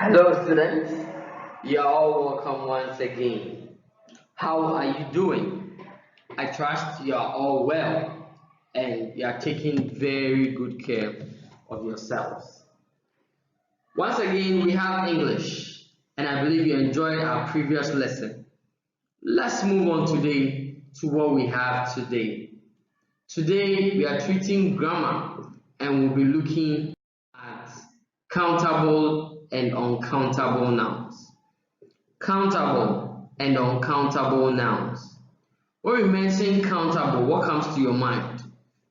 Hello, students. You are all welcome once again. How are you doing? I trust you are all well and you are taking very good care of yourselves. Once again, we have English, and I believe you enjoyed our previous lesson. Let's move on today to what we have today. Today, we are treating grammar and we'll be looking at countable and uncountable nouns. Countable and uncountable nouns. When we mention countable, what comes to your mind?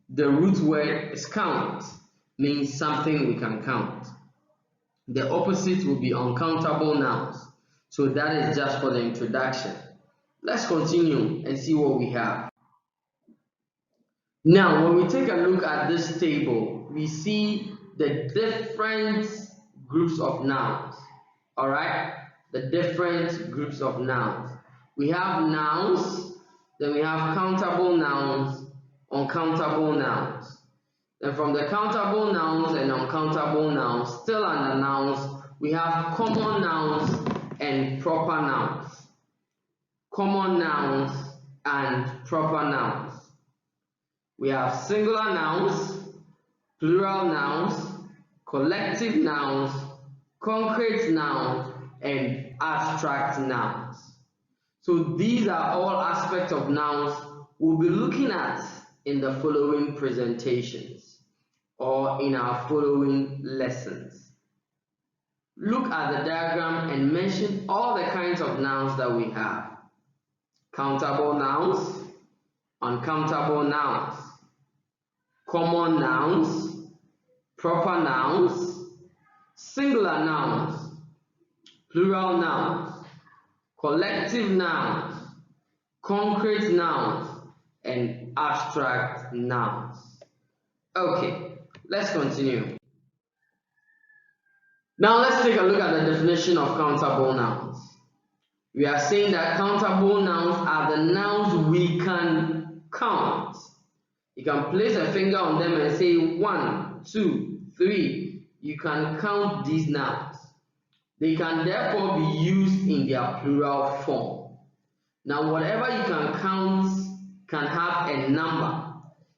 The root word is count, means something we can count. The opposite will be uncountable nouns. So that is just for the introduction. Let's continue and see what we have. Now, when we take a look at this table, we see the different groups of nouns. All right, the different groups of nouns. We have nouns, then we have countable nouns, uncountable nouns. Then from the countable nouns and uncountable nouns, still under nouns, we have common nouns and proper nouns. Common nouns and proper nouns. We have singular nouns, plural nouns, collective nouns, concrete nouns, and abstract nouns. So these are all aspects of nouns we'll be looking at in the following presentations or in our following lessons. Look at the diagram and mention all the kinds of nouns that we have. Countable nouns, uncountable nouns, common nouns, proper nouns, singular nouns, plural nouns, collective nouns, concrete nouns, and abstract nouns. Okay, let's continue. Now let's take a look at the definition of countable nouns. We are saying that countable nouns are the nouns we can count. You can place a finger on them and say 1, 2, 3. You can count these nouns. They can therefore be used in their plural form. Now, whatever you can count can have a number.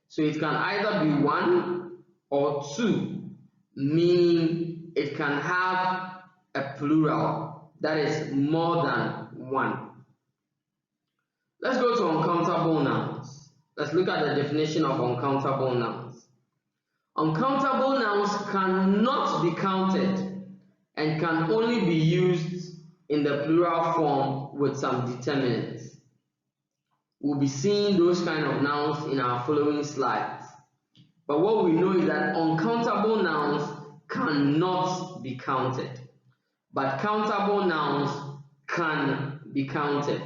So it can either be 1 or 2, meaning it can have a plural, that is more than 1. Let's go to uncountable nouns. Let's look at the definition of uncountable nouns. Uncountable nouns cannot be counted and can only be used in the plural form with some determinants. We'll be seeing those kind of nouns in our following slides. But what we know is that uncountable nouns cannot be counted, but countable nouns can be counted.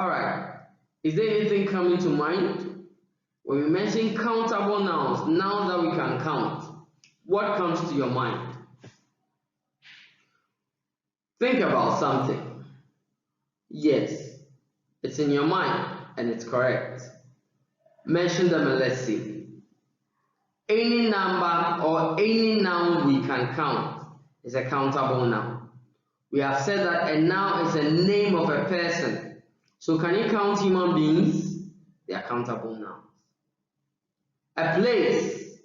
Alright, is there anything coming to mind? When we mention countable nouns, nouns that we can count, what comes to your mind? Think about something. Yes, it's in your mind and it's correct. Mention them and let's see. Any number or any noun we can count is a countable noun. We have said that a noun is a name of a person. So can you count human beings? They are countable nouns. A place.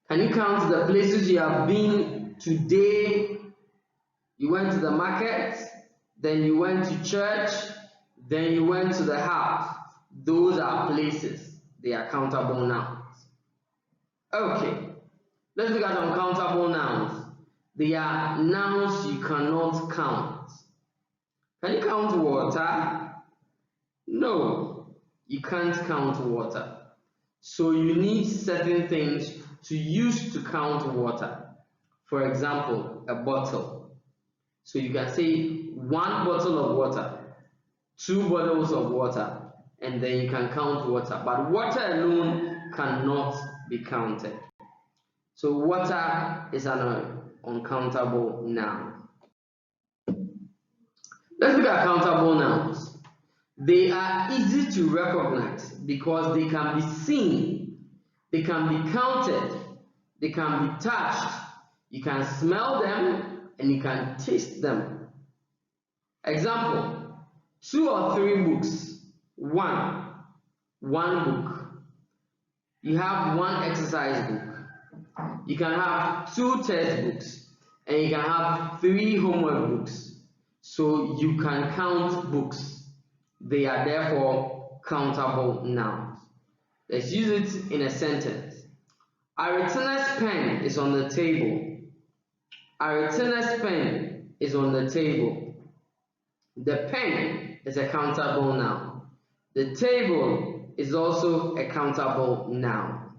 Can you count the places you have been today? You went to the market, then you went to church, then you went to the house. Those are places. They are countable nouns. Okay, let's look at uncountable nouns. They are nouns you cannot count. Can you count water? No, you can't count water. So you need certain things to use to count water. For example, a bottle. So you can say 1 bottle of water, 2 bottles of water, and then you can count water. But water alone cannot be counted. So water is an uncountable noun. Let's look at countable nouns. They are easy to recognize because they can be seen, they can be counted, they can be touched, you can smell them, and you can taste them. Example, 2 or 3 books. One book. You have 1 exercise book. You can have 2 textbooks, and you can have 3 homework books. So you can count books. They are therefore countable nouns. Let's use it in a sentence. Aretina's pen is on the table. Aretina's pen is on the table. The pen is a countable noun. The table is also a countable noun.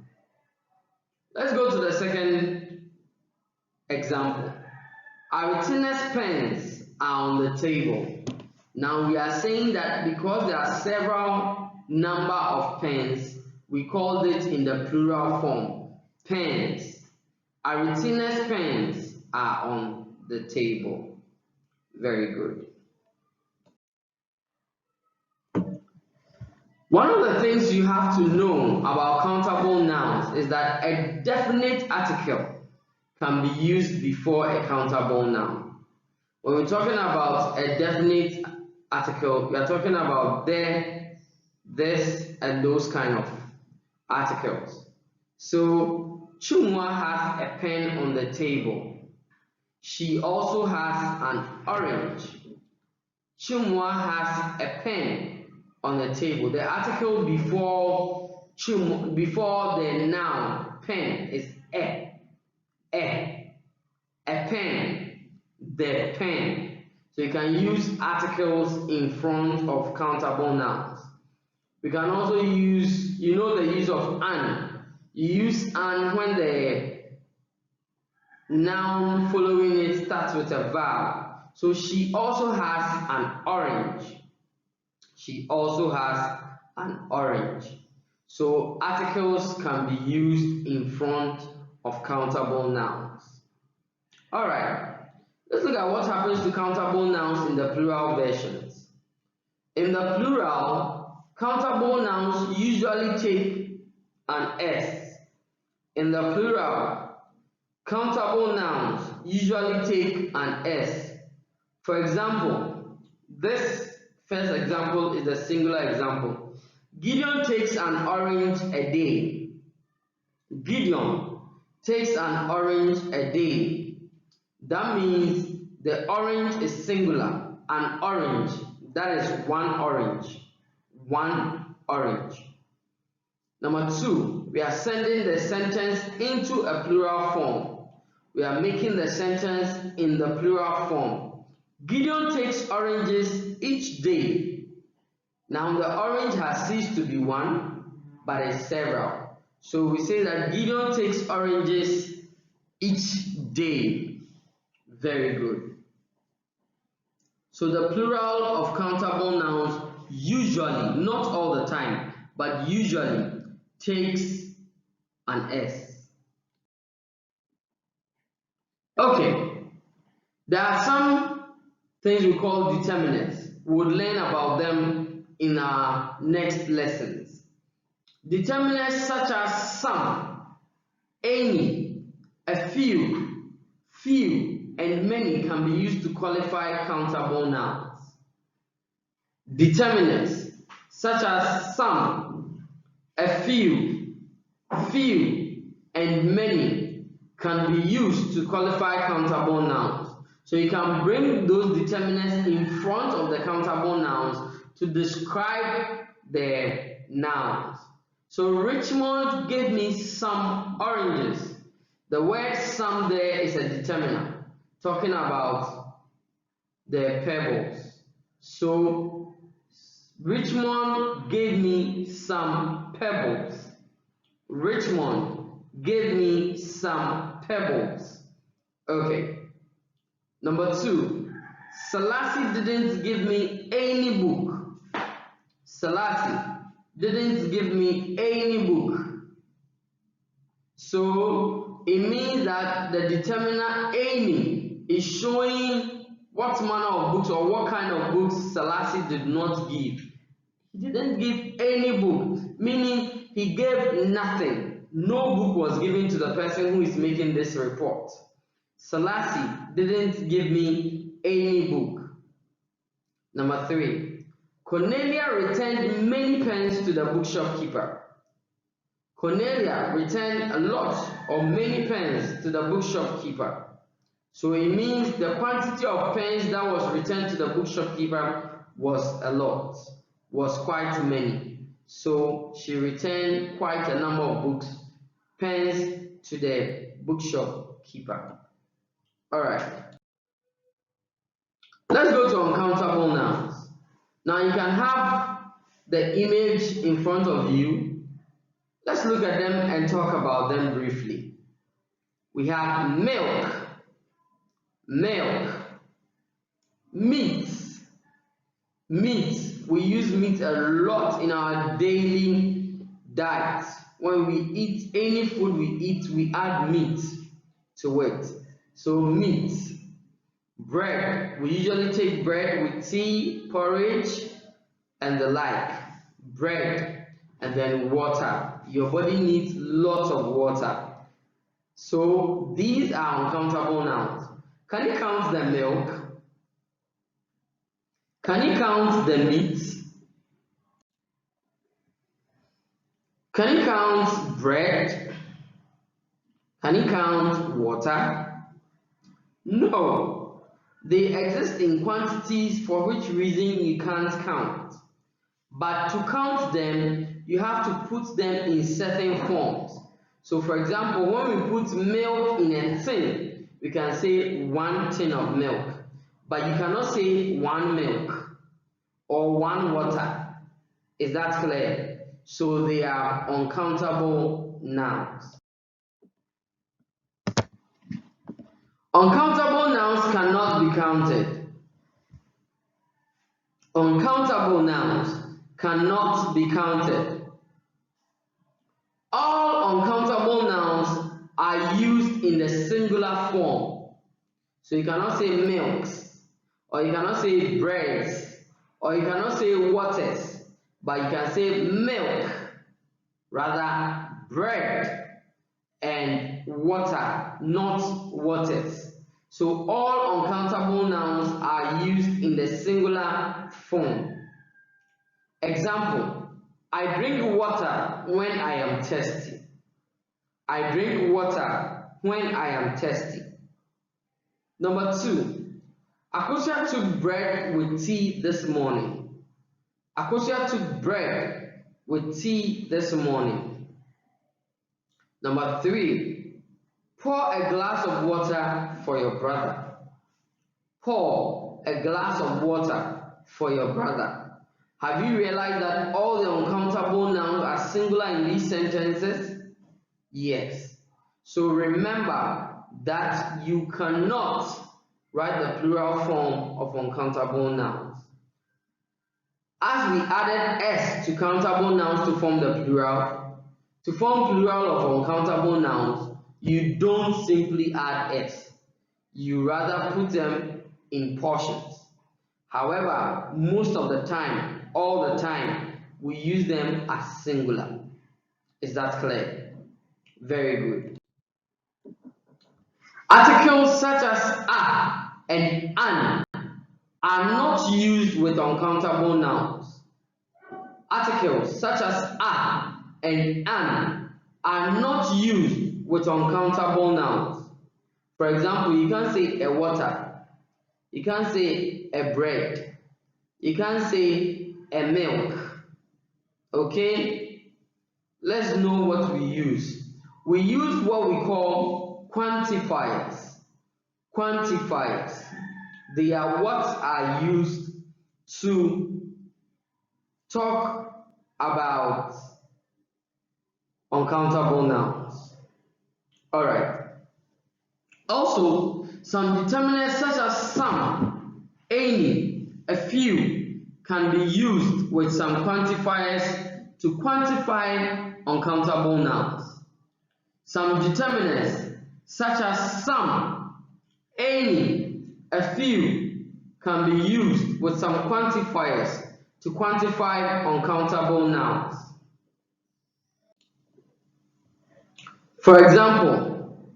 Let's go to the second example. Aretina's pens are on the table. Now we are saying that because there are several number of pens, we called it in the plural form, pens. Aretina's pens are on the table. Very good. One of the things you have to know about countable nouns is that a definite article can be used before a countable noun. When we're talking about a definite article, we are talking about there, this, and those kind of articles. So, Chumwa has a pen on the table. She also has an orange. Chumwa has a pen on the table. The article before the noun pen is a pen, the pen. So you can use articles in front of countable nouns. We can also use, the use of an. You use an when the noun following it starts with a verb. So she also has an orange. She also has an orange. So articles can be used in front of countable nouns. Alright, let's look at what happens to countable nouns in the plural versions. In the plural, countable nouns usually take an S. In the plural, countable nouns usually take an S. For example, this first example is a singular example. Gideon takes an orange a day. Gideon takes an orange a day. That means the orange is singular. An orange, that is one orange. One orange. Number 2, we are sending the sentence into a plural form. We are making the sentence in the plural form. Gideon takes oranges each day. Now the orange has ceased to be one, but it's several. So we say that Gideon takes oranges each day. Very good. So the plural of countable nouns usually, not all the time, but usually takes an S. Okay, there are some things we call determinants. We would learn about them in our next lessons. Determinants such as some, any, a few, and many can be used to qualify countable nouns. Determinants such as some, a few, and many can be used to qualify countable nouns. So you can bring those determinants in front of the countable nouns to describe the nouns. So Richmond gave me some oranges. The word some there is a determinant, talking about the pebbles. So Richmond gave me some pebbles. Richmond gave me some pebbles. Okay. Number 2, Selassie didn't give me any book. Selassie didn't give me any book. So it means that the determiner any is showing what manner of books or what kind of books Selassie did not give. He didn't give any book, meaning he gave nothing. No book was given to the person who is making this report. Selassie didn't give me any book. Number 3, Cornelia returned many pens to the bookshop keeper. Cornelia returned a lot or many pens to the bookshop keeper. So it means the quantity of pens that was returned to the bookshop keeper was a lot, was quite many. So she returned quite a number of books, pens to the bookshop keeper. Alright. Let's go to uncountable nouns. Now you can have the image in front of you. Let's look at them and talk about them briefly. We have milk, milk, meat, meat. We use meat a lot in our daily diet. When we eat any food we eat, we add meat to it. So meat, bread. We usually take bread with tea, porridge, and the like. Bread, and then water. Your body needs lots of water. So these are uncountable nouns. Can you count the milk? Can you count the meat? Can you count bread? Can you count water? No. They exist in quantities for which reason you can't count. But to count them, you have to put them in certain forms. So for example, when we put milk in a tin, we can say 1 tin of milk. But you cannot say 1 milk or 1 water. Is that clear? So they are uncountable nouns. Uncountable nouns cannot be counted. Uncountable nouns cannot be counted. All uncountable nouns are used in the singular form. So you cannot say milks, or you cannot say breads, or you cannot say waters, but you can say milk, rather bread, and water, not waters. So all uncountable nouns are used in the singular form. Example, I drink water when I am thirsty. I drink water when I am thirsty. Number 2, Akosia took bread with tea this morning. Akosia took bread with tea this morning. Number 3, pour a glass of water for your brother. Pour a glass of water for your brother. Have you realized that all the uncountable nouns are singular in these sentences? Yes. So remember that you cannot write the plural form of uncountable nouns. As we added s to countable nouns to form the plural, to form plural of uncountable nouns, you don't simply add s. You rather put them in portions. However, most of the time, all the time, we use them as singular. Is that clear? Very good. Articles such as a and an are not used with uncountable nouns. Articles such as a and an are not used with uncountable nouns. For example, you can't say a water, you can't say a bread, you can't say a milk. Okay? Let's know what we use. We use what we call quantifiers. Quantifiers. They are what are used to talk about uncountable nouns. Alright. Also, some determinants such as some, any, a few can be used with some quantifiers to quantify uncountable nouns. Some determinants such as some, any, a few can be used with some quantifiers to quantify uncountable nouns. For example,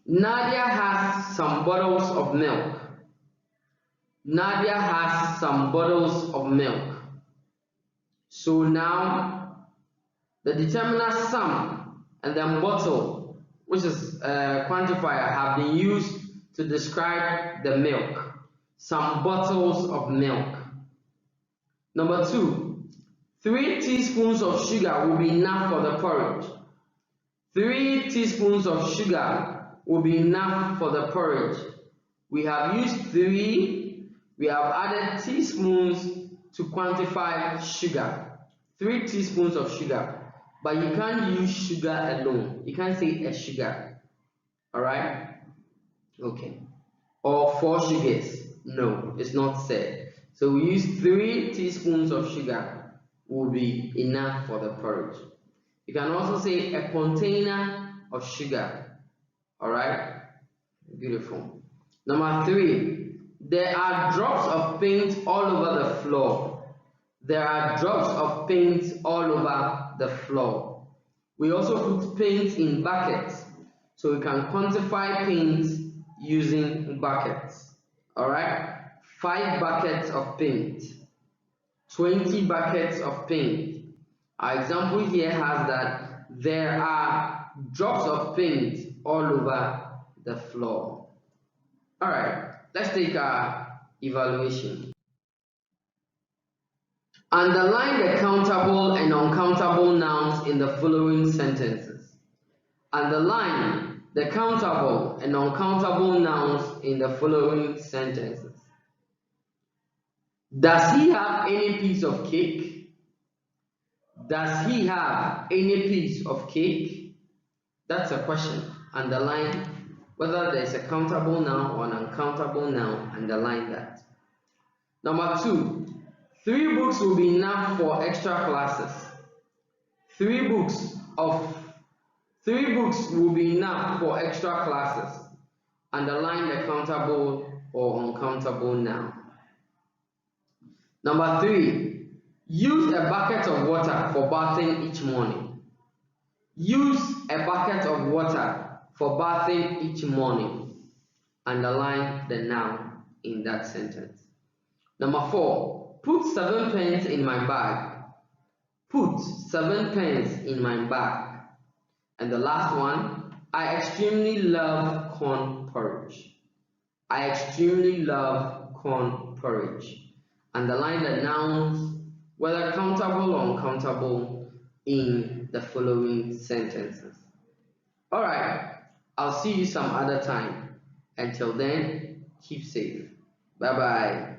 Nadia has some bottles of milk. Nadia has some bottles of milk. So now the determiner some and then bottle, which is a quantifier, have been used to describe the milk. Some bottles of milk. Number 2, 3 teaspoons of sugar will be enough for the porridge. 3 teaspoons of sugar will be enough for the porridge. We have used 3, we have added teaspoons to quantify sugar. 3 teaspoons of sugar. But you can't use sugar alone. You can't say a sugar. Alright? Okay. Or 4 sugars. No, it's not said. So we use 3 teaspoons of sugar will be enough for the porridge. You can also say a container of sugar. Alright? Beautiful. Number 3, there are drops of paint all over the floor. There are drops of paint all over the floor. We also put paint in buckets, so we can quantify paint using buckets. Alright? 5 buckets of paint, 20 buckets of paint. Our example here has that there are drops of paint all over the floor. Alright, let's take our evaluation. Underline the countable and uncountable nouns in the following sentences. Underline the countable and uncountable nouns in the following sentences. Does he have any piece of cake? Does he have any piece of cake? That's a question. Underline whether there's a countable noun or an uncountable noun. Underline that. Number 2, 3 books will be enough for extra classes. 3 books will be enough for extra classes. Underline the countable or uncountable noun. Number 3, use a bucket of water for bathing each morning. Use a bucket of water for bathing each morning. Underline the noun in that sentence. Number 4, put 7 pence in my bag. Put 7 pence in my bag. And the last one, I extremely love corn porridge. I extremely love corn porridge. Underline the nouns, whether countable or uncountable, in the following sentences. Alright, I'll see you some other time. Until then, keep safe. Bye bye.